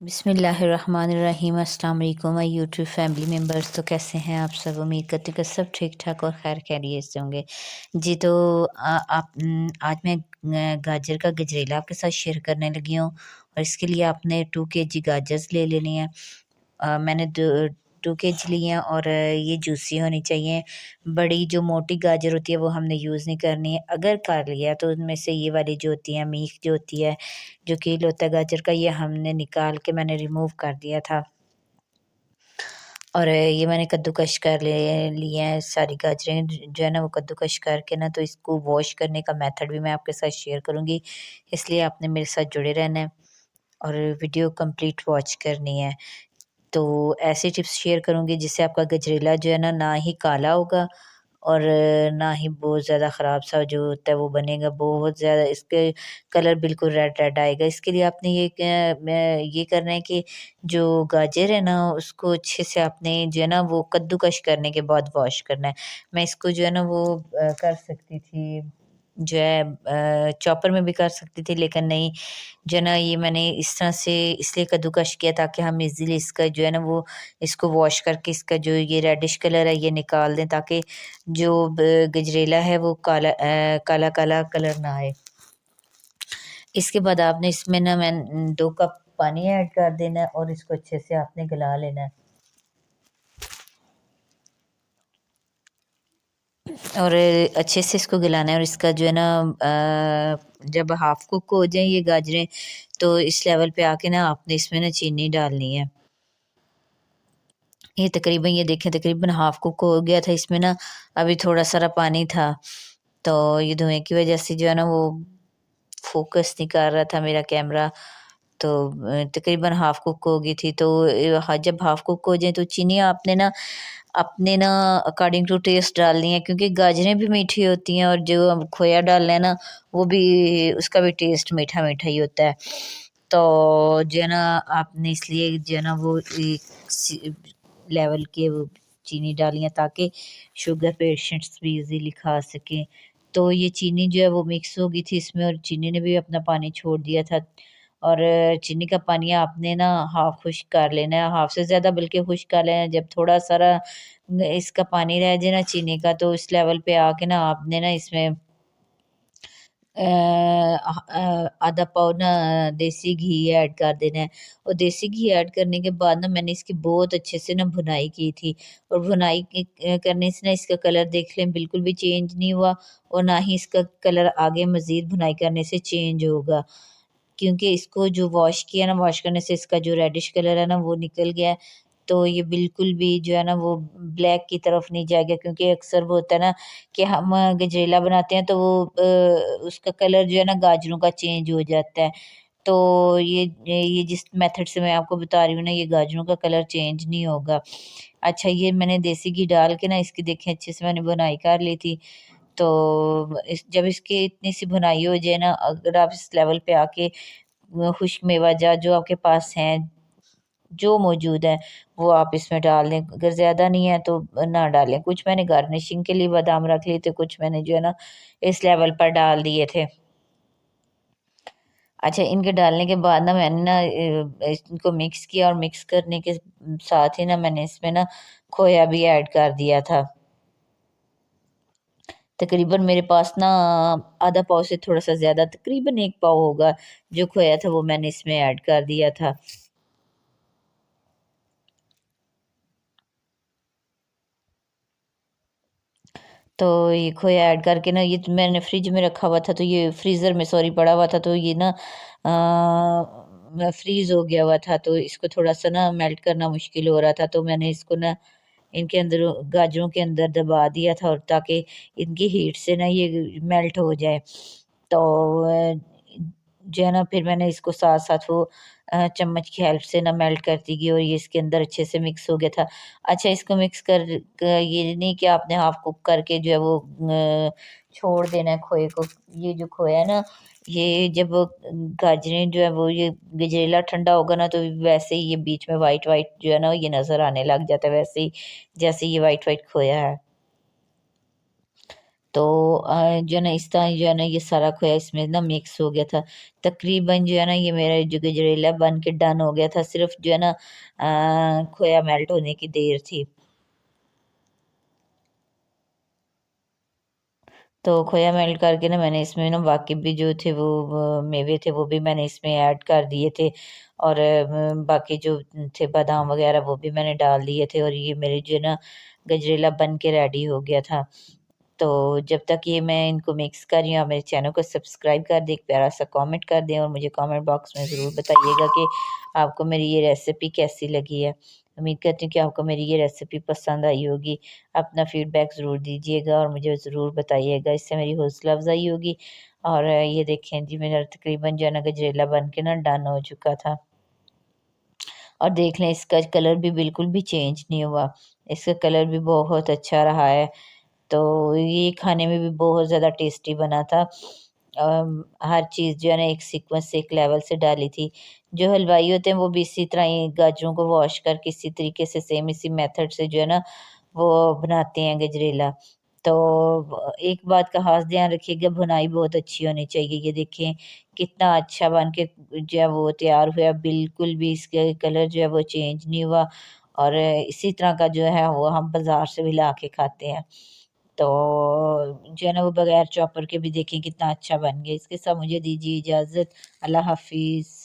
बिस्मिल्लाहिर्रहमानिर्रहीम। अस्सलाम वालेकुम माय यूट्यूब फैमिली मेम्बर्स। तो कैसे हैं आप सब? उम्मीद करती हूँ कि सब ठीक ठाक और खैर खैरियत से होंगे जी। तो आज मैं गाजर का गजरेला आपके साथ शेयर करने लगी हूँ और इसके लिए आपने 2 kg गाजर्स ले लेनी है। मैंने 2 kg ली हैं और ये जूसी होनी चाहिए। बड़ी जो मोटी गाजर होती है वो हमने यूज़ नहीं करनी है। अगर कर लिया तो उनमें से ये वाली जो होती है मीख जो होती है, जो कील होता है गाजर का, ये हमने निकाल के मैंने रिमूव कर दिया था। और ये मैंने कद्दूकश कर लिए हैं सारी गाजरें जो है ना, वो कद्दूकश करके ना, तो इसको वॉश करने का मेथड भी मैं आपके साथ शेयर करूँगी, इसलिए आपने मेरे साथ जुड़े रहना है और वीडियो कंप्लीट वॉच करनी है। तो ऐसी टिप्स शेयर करूँगी जिससे आपका गजरेला जो है ना ही काला होगा और ना ही बहुत ज़्यादा ख़राब सा जो होता है वो बनेगा। बहुत ज़्यादा इसके कलर बिल्कुल रेड रेड आएगा। इसके लिए आपने ये करना है कि जो गाजर है ना उसको अच्छे से आपने जो है ना वो कद्दूकश करने के बाद वॉश करना है। मैं इसको जो है ना वो कर सकती थी, जो है चॉपर में भी कर सकती थी, लेकिन नहीं, जो है ना ये मैंने इस तरह से इसलिए कद्दूकश किया ताकि हम इज़िली इसका जो है ना वो इसको वॉश करके इसका जो ये रेडिश कलर है ये निकाल दें, ताकि जो गजरेला है वो काला काला कलर ना आए। इसके बाद आपने इसमें ना मैं 2 कप पानी ऐड कर देना है और इसको अच्छे से आपने गला लेना है। और अच्छे से इसको गलाना है और इसका जो है ना जब हाफ कुक हो जाए ये गाजरें, तो इस लेवल पे आके ना आपने इसमें ना चीनी डालनी है। ये तकरीबन ये देखें तकरीबन हाफ कुक हो गया था। इसमें ना अभी थोड़ा सारा पानी था, तो ये धुएं की वजह से जो है ना वो फोकस नहीं कर रहा था मेरा कैमरा। तो तकरीबन हाफ कुक हो गई थी। तो जब हाफ कुक हो जाए तो चीनी आपने ना अपने ना अकॉर्डिंग टू टेस्ट डालनी है, क्योंकि गाजरें भी मीठी होती हैं और जो हम खोया डाल रहे हैं ना वो भी, उसका भी टेस्ट मीठा मीठा ही होता है। तो जो है ना आपने इसलिए जो है ना वो एक लेवल के वो चीनी डाली है ताकि शुगर पेशेंट्स भी इजीली खा सकें। तो ये चीनी जो है वो मिक्स हो गई थी इसमें और चीनी ने भी अपना पानी छोड़ दिया था। और चीनी का पानी आपने ना हाफ खुश्क कर लेना है, हाफ से ज़्यादा बल्कि खुश्क कर लेना है। जब थोड़ा सारा इसका पानी रह जाए ना चीनी का, तो इस लेवल पे आके ना आपने ना इसमें आधा पाव ना देसी घी ऐड कर देना है। और देसी घी ऐड करने के बाद ना मैंने इसकी बहुत अच्छे से ना भुनाई की थी। और भुनाई करने से ना इसका कलर देख लें बिल्कुल भी चेंज नहीं हुआ और ना ही इसका कलर आगे मज़ीद भुनाई करने से चेंज होगा, क्योंकि इसको जो वॉश किया ना, वॉश करने से इसका जो रेडिश कलर है ना वो निकल गया है। तो ये बिल्कुल भी जो है ना वो ब्लैक की तरफ नहीं जाएगा, क्योंकि अक्सर वो होता है ना कि हम गजरेला बनाते हैं तो वो उसका कलर जो है ना गाजरों का चेंज हो जाता है। तो ये जिस मेथड से मैं आपको बता रही हूँ ना, ये गाजरों का कलर चेंज नहीं होगा। अच्छा, ये मैंने देसी घी डाल के ना इसकी देखें अच्छे से मैंने बुनाई कर ली थी। तो जब इसकी इतनी सी भुनाई हो जाए ना, अगर आप इस लेवल पे आके खुश्क मेवा जात जो आपके पास हैं, जो मौजूद है, वो आप इसमें डाल दें। अगर ज़्यादा नहीं है तो ना डालें। कुछ मैंने गार्निशिंग के लिए बादाम रख लिए थे, कुछ मैंने जो है ना इस लेवल पर डाल दिए थे। अच्छा, इनके डालने के बाद ना मैंने ना इनको मिक्स किया और मिक्स करने के साथ ही ना मैंने इसमें ना खोया भी ऐड कर दिया था। तकरीबन मेरे पास ना आधा पाव से थोड़ा-सा ज़्यादा, तकरीबन 1 पाव होगा, जो खोया था वो मैंने इसमें ऐड कर दिया था। तो ये खोया ऐड करके ना, ये तो मैंने फ्रिज में रखा हुआ था, तो ये फ्रीज़र में सॉरी पड़ा हुआ था, तो ये ना फ्रीज़ हो गया हुआ था, तो इसको थोड़ा-सा ना मेल्ट करना मुश्किल हो रहा था, तो मैंने इसको ना इनके अंदर गाजरों के अंदर दबा दिया था और ताकि इनकी हीट से ना ये मेल्ट हो जाए। तो अ, जो है ना फिर मैंने इसको साथ-साथ वो चम्मच की हेल्प से ना मेल्ट करती गई और ये इसके अंदर अच्छे से मिक्स हो गया था। अच्छा, इसको मिक्स कर ये नहीं कि आपने हाफ कुक करके जो है वो छोड़ देना है खोए को। ये जो खोया है ना, ये जब गाजरें जो है वो ये गजरेला ठंडा होगा ना, तो वैसे ही ये बीच में व्हाइट व्हाइट जो है ना ये नज़र आने लग जाता है, वैसे ही जैसे ये व्हाइट व्हाइट खोया है। तो जो है ना इस तरह जो है ना ये सारा खोया इसमें ना मिक्स हो गया था। तकरीबन जो है ना ये मेरा जो गजरेला बन के डन हो गया था, सिर्फ जो है ना खोया मेल्ट होने की देर थी। तो खोया मेल्ट करके ना मैंने इसमें ना बाकी भी जो थे वो मेवे थे वो भी मैंने इसमें ऐड कर दिए थे, और बाकी जो थे बादाम वगैरह वो भी मैंने डाल दिए थे, और ये मेरे जो है ना गजरेला बन के रेडी हो गया था। तो जब तक ये मैं इनको मिक्स कर रही हूँ, आप मेरे चैनल को सब्सक्राइब कर दें, एक प्यारा सा कमेंट कर दें, और मुझे कमेंट बॉक्स में ज़रूर बताइएगा कि आपको मेरी ये रेसिपी कैसी लगी है। उम्मीद करती हूँ कि आपको मेरी ये रेसिपी पसंद आई होगी। अपना फीडबैक ज़रूर दीजिएगा और मुझे ज़रूर बताइएगा, इससे मेरी हौसला अफ़ज़ाई होगी। और ये देखें जी मेरा तकरीबन जो है ना गजरेला बन के ना डन हो चुका था। और देख लें इसका कलर भी बिल्कुल भी चेंज नहीं हुआ, इसका कलर भी बहुत अच्छा रहा है। तो ये खाने में भी बहुत ज़्यादा टेस्टी बना था। हर चीज़ जो है ना एक सीक्वेंस से एक लेवल से डाली थी। जो हलवाई होते हैं वो भी इसी तरह ही गाजरों को वॉश करके इसी तरीके से सेम इसी मेथड से जो है ना वो बनाते हैं गजरेला। तो एक बात का ख़ास ध्यान रखिएगा, भुनाई बहुत अच्छी होनी चाहिए। ये देखें कितना अच्छा बन के जो है वो तैयार हुआ, बिल्कुल भी इसका कलर जो है वो चेंज नहीं हुआ, और इसी तरह का जो है वो हम बाज़ार से भी ला के खाते हैं। तो जो है ना वो बगैर चॉपर के भी देखें कितना अच्छा बन गया। इसके साथ मुझे दीजिए इजाज़त। अल्लाह हाफ़िज़।